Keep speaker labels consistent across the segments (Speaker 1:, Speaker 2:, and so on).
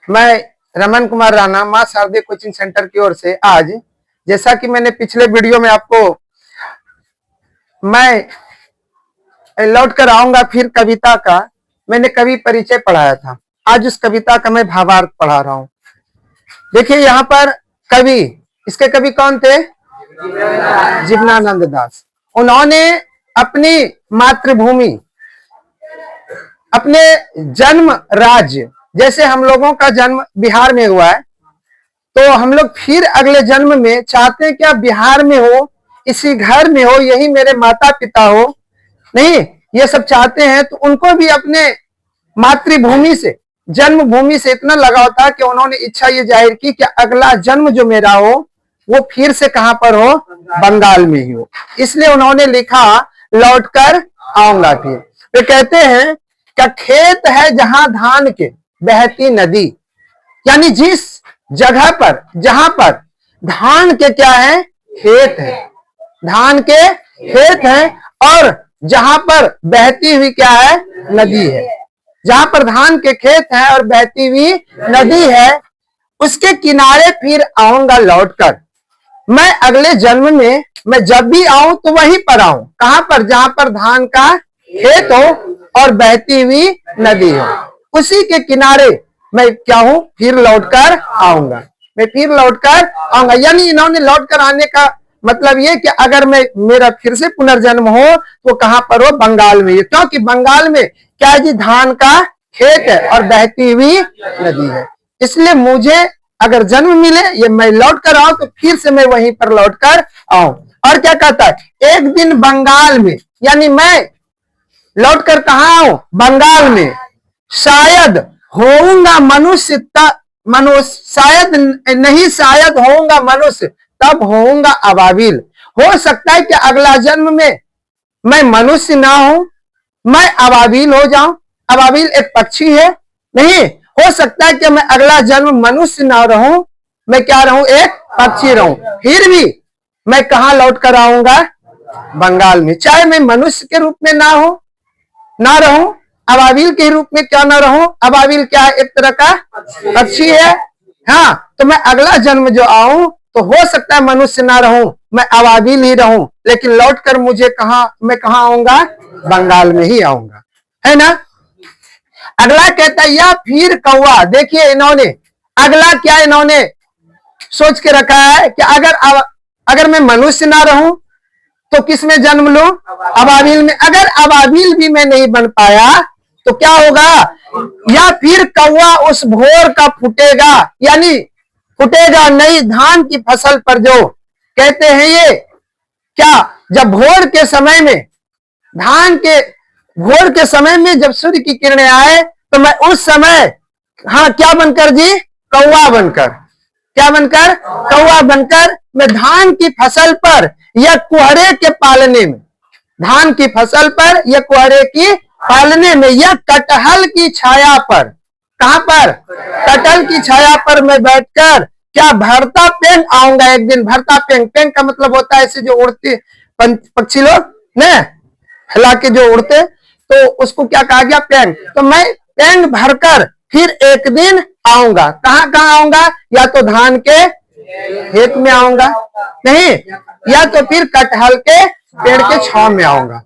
Speaker 1: मैं रमन कुमार राणा मां शारदे coaching centre की ओर से आज, जैसा कि मैंने पिछले वीडियो में आपको मैं लौट कर आऊंगा फिर कविता का मैंने कवि परिचय पढ़ाया था। आज उस कविता का मैं भावार्थ पढ़ा रहा हूं। देखिए यहाँ पर कवि, इसके कवि कौन थे? जीवनानंद दास। उन्होंने अपनी मातृभूमि, अपने जन्म राज्य, जैसे हम लोगों का जन्म बिहार में हुआ है, तो हम लोग फिर अगले जन्म में चाहते हैं क्या बिहार में हो, इसी घर में हो, यही मेरे माता पिता हो, नहीं ये सब चाहते हैं। तो उनको भी अपने मातृभूमि से, जन्मभूमि से इतना लगाव था कि उन्होंने इच्छा ये जाहिर की कि अगला जन्म जो मेरा हो वो फिर से कहां पर हो, बंगाल में ही हो। इसलिए उन्होंने लिखा लौट कर आऊंगा फिर। वे कहते हैं क्या खेत है जहां धान के बहती नदी, यानी जिस जगह पर, जहां पर धान के क्या है, खेत है, धान के खेत है, और जहां पर बहती हुई क्या है, नदी है। जहां पर धान के खेत है और बहती हुई नदी है, उसके किनारे फिर आऊंगा लौटकर। मैं अगले जन्म में, मैं जब भी आऊं तो वहीं पर आऊं। कहां पर? जहां पर धान का खेत हो और बहती हुई नदी हो, उसी के किनारे मैं क्या हूं, फिर लौटकर आऊंगा। मैं फिर लौटकर आऊंगा, यानी इन्होंने लौटकर आने का मतलब ये कि अगर मैं, मेरा फिर से पुनर्जन्म हो तो कहां पर हो, बंगाल में। क्योंकि बंगाल में क्या है जी, धान का खेत है और बहती हुई नदी है। इसलिए मुझे अगर जन्म मिले, ये मैं लौट कर आऊं तो फिर से मैं वहीं पर लौट कर आऊं। और क्या कहता है, एक दिन बंगाल में, यानी मैं लौट कर कहा आऊं, बंगाल में, शायद होऊंगा मनुष्य, मनुष्य शायद नहीं, शायद होऊंगा मनुष्य, तब होऊंगा अबाबिल। हो सकता है कि अगला जन्म में मैं मनुष्य ना हूं, मैं अबाबिल हो जाऊं। अबाबिल एक पक्षी है, नहीं हो सकता है कि मैं अगला जन्म मनुष्य ना रहूं, मैं क्या रहूं, एक पक्षी रहूं। फिर भी मैं कहां लौट कर आऊंगा, बंगाल में। चाहे मैं मनुष्य के रूप में ना रहूं, अबाबिल के रूप में क्या ना रहूं। अबाबिल क्या है, एक तरह का पक्षी है। हाँ, तो मैं अगला जन्म जो आऊं तो हो सकता है मनुष्य ना रहूं, मैं अबाबिल ही रहूं, लेकिन लौटकर मुझे मैं कहां आऊंगा, बंगाल में ही आऊंगा, है ना। अगला कहता है या फिर कौवा। देखिए इन्होंने अगला क्या इन्होंने सोच के रखा है कि अगर मैं मनुष्य ना रहूं तो किस में जन्म लूं, अबाबिल में। अगर अबाबिल भी मैं नहीं बन पाया तो क्या होगा, या फिर कौवा उस भोर का फूटेगा, यानी फूटेगा नई धान की फसल पर। जो कहते हैं ये क्या, जब भोर के समय में, धान के भोर के समय में जब सूर्य की किरणें आए तो मैं उस समय, हाँ क्या बनकर जी, कौवा बनकर। क्या बनकर, कौवा बनकर मैं धान की फसल पर या कुहरे के पालने में, धान की फसल पर या कुहरे की पालने में, या कटहल की छाया पर। कहां पर, कटहल की छाया पर मैं बैठकर क्या भरता पेंग आऊंगा एक दिन। भरता पेंग, पेंग का मतलब होता है ऐसे जो उड़ते पक्षी लोग ने हिला के जो उड़ते, तो उसको क्या कहा गया, पेंग। तो मैं पेंग भरकर फिर एक दिन आऊंगा। कहां कहां आऊंगा, या तो धान के खेत में आऊंगा, नहीं, या तो फिर कटहल के पेड़ के छांव में आऊंगा।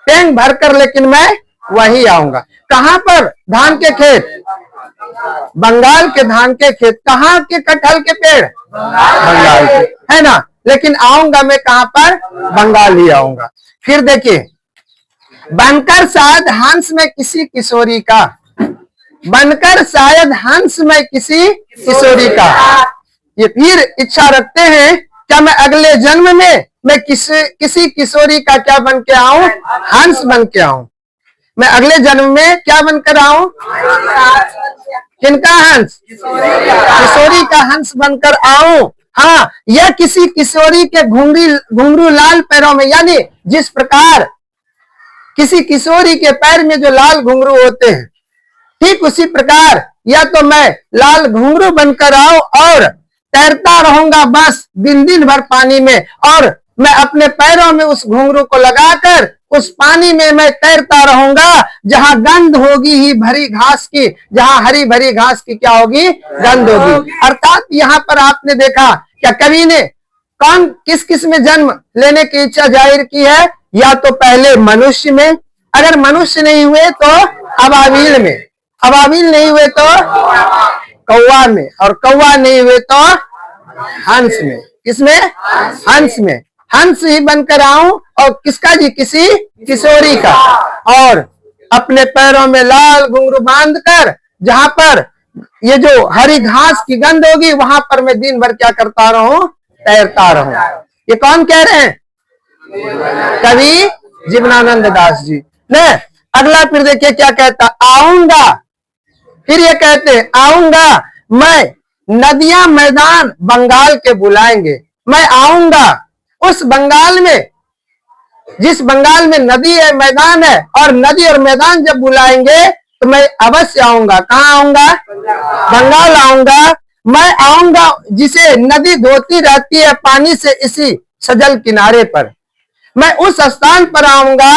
Speaker 1: पेंग भरकर लेकिन मैं वही आऊंगा। कहां पर, धान के खेत, बंगाल के धान के खेत। कहां के कटहल के पेड़, बंगाल के, है ना। लेकिन आऊंगा मैं कहां पर, बंगाल ही आऊंगा। फिर देखिए, बनकर शायद हंस में किसी किशोरी का, बनकर शायद हंस में किसी किशोरी का। ये फिर इच्छा रखते हैं क्या मैं अगले जन्म में मैं किसी किशोरी का क्या बन के आऊं, हंस बन के आऊं। मैं अगले जन्म में क्या बनकर आऊं, किनका हंस, किशोरी का हंस बनकर आऊं। हाँ, या किसी किशोरी के घुंघरू लाल पैरों में, यानी जिस प्रकार किसी किशोरी के पैर में जो लाल घुंघरू होते हैं, ठीक उसी प्रकार या तो मैं लाल घुंघरू बनकर आऊं और तैरता रहूंगा बस दिन दिन भर पानी में, और मैं अपने पैरों में उस घुंघरू को लगाकर उस पानी में मैं तैरता रहूंगा जहां गंध होगी ही भरी घास की, जहां हरी भरी घास की क्या होगी, गंध होगी। अर्थात यहाँ पर आपने देखा क्या कवि ने कौन किस किस में जन्म लेने की इच्छा जाहिर की है, या तो पहले मनुष्य में, अगर मनुष्य नहीं हुए तो अबाबिल में, अबाबिल नहीं हुए तो कौवा में, और कौवा नहीं हुए तो हंस में। किसमें? हंस में। हंस ही बनकर आऊं और किसका जी, किसी किशोरी का, और अपने पैरों में लाल घुंघरू बांधकर जहां पर ये जो हरी घास की गंध होगी वहां पर मैं दिन भर क्या करता रहूं, तैरता रहूं। ये कौन कह रहे हैं? कवि जीवनानंद दास जी ने। अगला फिर देखिए क्या कहता, आऊंगा, फिर ये कहते आऊंगा मैं, नदियां मैदान बंगाल के बुलाएंगे। मैं आऊंगा उस बंगाल में, जिस बंगाल में नदी है, मैदान है, और नदी और मैदान जब बुलाएंगे तो मैं अवश्य आऊंगा। कहाँ आऊंगा? बंगाल आऊंगा। मैं आऊंगा जिसे नदी धोती रहती है पानी से इसी सजल किनारे पर। मैं उस स्थान पर आऊंगा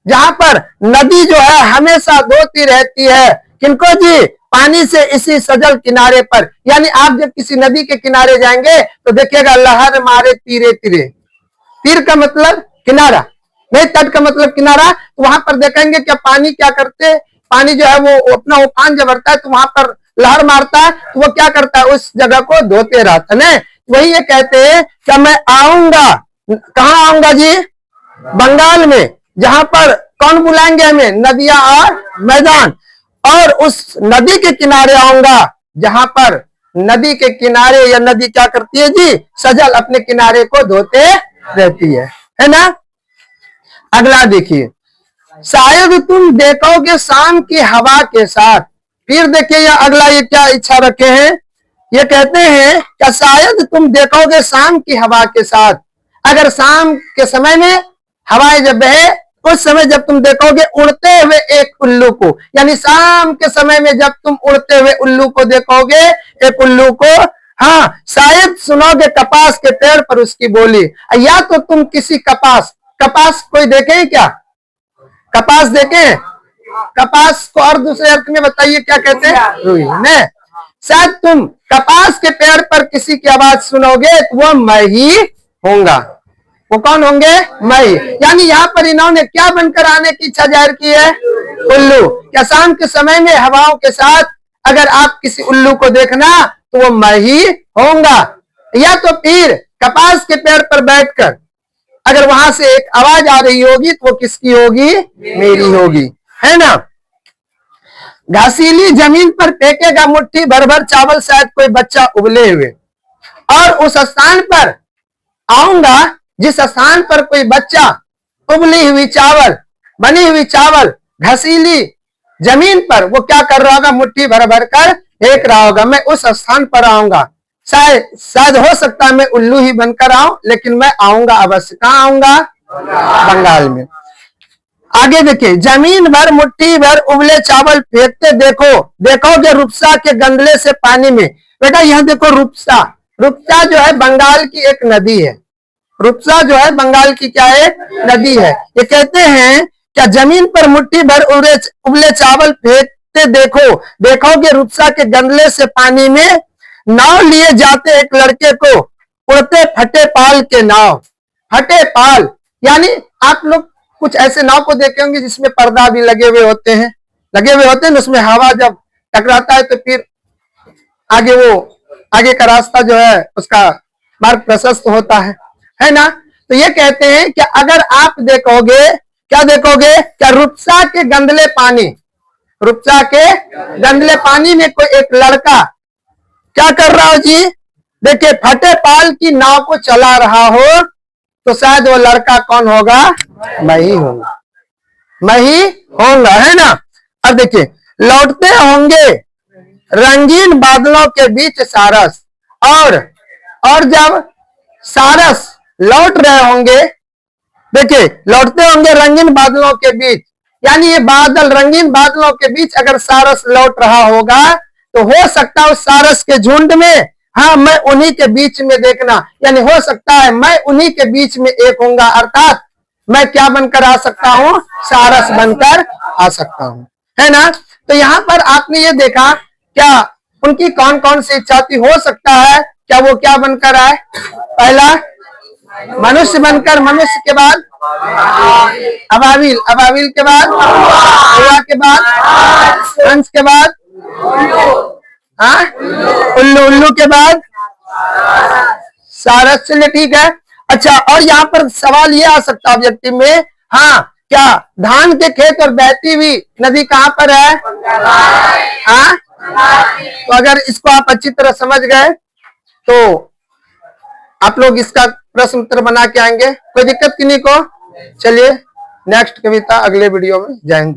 Speaker 1: जहां पर नदी जो है हमेशा धोती रहती है, किनको जी, पानी से इसी सजल किनारे पर। यानी आप जब किसी नदी के किनारे जाएंगे तो देखिएगा लहर मारे तीरे तीरे, तीर का मतलब किनारा, नहीं तट का मतलब किनारा। तो वहां पर देखेंगे क्या पानी क्या करते, पानी जो है वो अपना उफान जब भरता है तो वहां पर लहर मारता है, तो वो क्या करता है, उस जगह को धोते रहता है। वही ये कहते हैं कि मैं आऊंगा, कहाँ आऊंगा जी, बंगाल में, जहां पर कौन बुलाएंगे हमें, नदियां और मैदान, और उस नदी के किनारे आऊंगा जहां पर नदी के किनारे, या नदी क्या करती है जी, सजल अपने किनारे को धोते रहती है ना। अगला देखिए, शायद तुम देखोगे शाम की हवा के साथ। फिर देखिए ये अगला ये क्या इच्छा रखे हैं, ये कहते हैं कि शायद तुम देखोगे शाम की हवा के साथ। अगर शाम के समय में हवाएं जब बहे, उस समय जब तुम देखोगे उड़ते हुए एक उल्लू को, यानी शाम के समय में जब तुम उड़ते हुए उल्लू को देखोगे, एक उल्लू को, हाँ, शायद सुनोगे कपास के पेड़ पर उसकी बोली। या तो तुम किसी कपास, कपास कोई देखे क्या, कपास देखे, कपास को और दूसरे अर्थ में बताइए क्या कहते हैं, रुई ने। शायद तुम कपास के पेड़ पर किसी की आवाज सुनोगे तो वो मैं ही होऊंगा। वो कौन होंगे, मैं। यानी यहाँ पर इन्होंने क्या बनकर आने की इच्छा जाहिर की है, उल्लू। क्या शाम के समय में हवाओं के साथ अगर आप किसी उल्लू को देखना तो वो मैं ही होऊंगा। या तो फिर कपास के पेड़ पर बैठकर अगर वहां से एक आवाज आ रही होगी तो वो किसकी होगी, मेरी होगी, है ना। घासीली जमीन पर फेंकेगा मुट्ठी भर भर चावल, शायद कोई बच्चा उबले हुए। और उस स्थान पर आऊंगा जिस स्थान पर कोई बच्चा उबली हुई चावल, बनी हुई चावल घसीली जमीन पर वो क्या कर रहा होगा, मुट्ठी भर भर कर फेंक रहा होगा। मैं उस स्थान पर आऊंगा। शायद हो सकता है मैं उल्लू ही बनकर आऊं, लेकिन मैं आऊंगा अवश्य। कहाँ आऊंगा, बंगाल में। आगे देखिए, जमीन भर मुट्ठी भर उबले चावल फेंकते देखो, देखोगे रुपसा के गंदले से पानी में। बेटा यह देखो रुपसा, रुपसा जो है बंगाल की एक नदी है। रुपसा जो है बंगाल की क्या है, नदी है। ये कहते हैं क्या जमीन पर मुट्ठी भर उबले चावल फेंकते देखो, देखोगे रुपसा के गंदले से पानी में। नाव लिए जाते एक लड़के को, उड़ते फटे पाल के नाव। फटे पाल यानी आप लोग कुछ ऐसे नाव को देखे होंगे जिसमें पर्दा भी लगे हुए होते हैं, लगे हुए होते हैं ना, उसमें हवा जब टकराता है तो फिर आगे वो आगे का रास्ता जो है उसका मार्ग प्रशस्त होता है ना। तो ये कहते हैं कि अगर आप देखोगे, क्या देखोगे, क्या रुपसा के गंदले पानी, रुपसा के गंदले पानी में कोई एक लड़का क्या कर रहा हो जी, देखिए फटे पाल की नाव को चला रहा हो, तो शायद वो लड़का कौन होगा, मैं ही होगा, मैं ही होऊंगा, है ना। अब देखिए, लौटते होंगे रंगीन बादलों के बीच सारस, और जब सारस लौट रहे होंगे, देखिए लौटते होंगे रंगीन बादलों के बीच, यानी ये बादल, रंगीन बादलों के बीच अगर सारस लौट रहा होगा तो हो सकता है उस सारस के झुंड में हाँ मैं उन्हीं के बीच में देखना, यानी हो सकता है मैं उन्हीं के बीच में एक होऊंगा, अर्थात मैं क्या बनकर आ सकता हूँ, सारस बनकर आ सकता हूँ, है ना। तो यहाँ पर आपने ये देखा, क्या उनकी कौन कौन सी इच्छा थी, हो सकता है क्या वो क्या बनकर आए, पहला मनुष्य बनकर, मनुष्य के बाद अबाविल, अबाविल के बाद हुआ, के बाद हंस, के बाद हाँ उल्लू, उल्लू के बाद सारस। चलिए ठीक है। अच्छा, और यहाँ पर सवाल ये आ सकता है व्यक्ति में, हाँ क्या धान के खेत और बहती हुई नदी कहाँ पर है, हाँ। तो अगर इसको आप अच्छी तरह समझ गए तो आप लोग इसका प्रश्न उत्तर बना के आएंगे, कोई दिक्कत किन्हीं को। चलिए नेक्स्ट कविता अगले वीडियो में, जय हिंद।